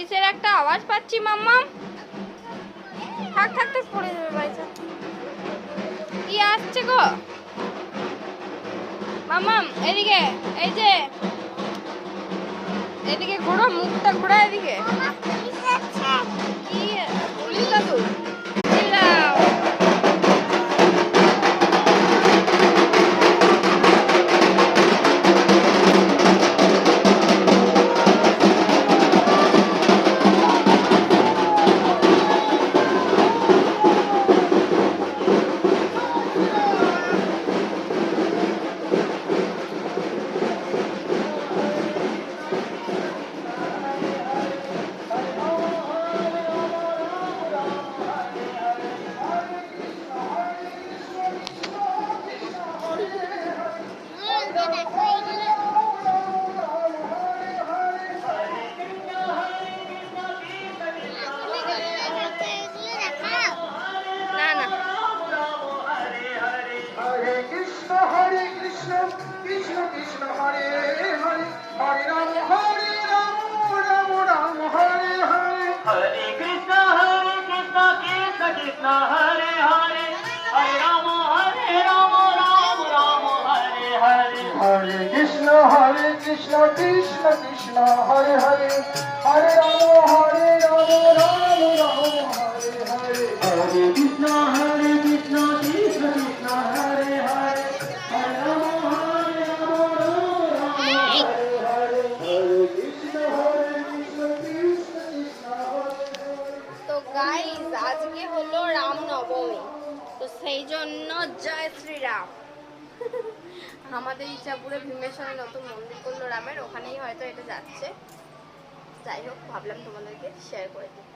কিসের একটা আওয়াজ পাচ্ছি মাম্মাম। থাক থাক থাক, পড়ে যাবে বাইসা। কি আসছে গো মাম্মাম? এদিকে, এই যে এদিকে ঘোরো, মুখটা ঘোরা এদিকে। কি পুলিশ দাদু? চিল্লাও। Krishna Krishna Krishna Hare Hare Hare Rama Rama Hare Hare Hare Krishna Krishna Krishna Hare Hare Hare Rama Rama Hare Hare Hare Krishna Krishna Krishna Hare Hare। তো গাইস, আজকে হলো রামনবমী, তো সেই জন্য জয় শ্রীরাম। আমাদের ইচ্ছাপুরে ভীমেশ্বরে নতুন মন্দির করলো রামের, ওখানেই হয়তো এটা যাচ্ছে। যাই হোক, ভাবলাম তোমাদেরকে শেয়ার করে দিই।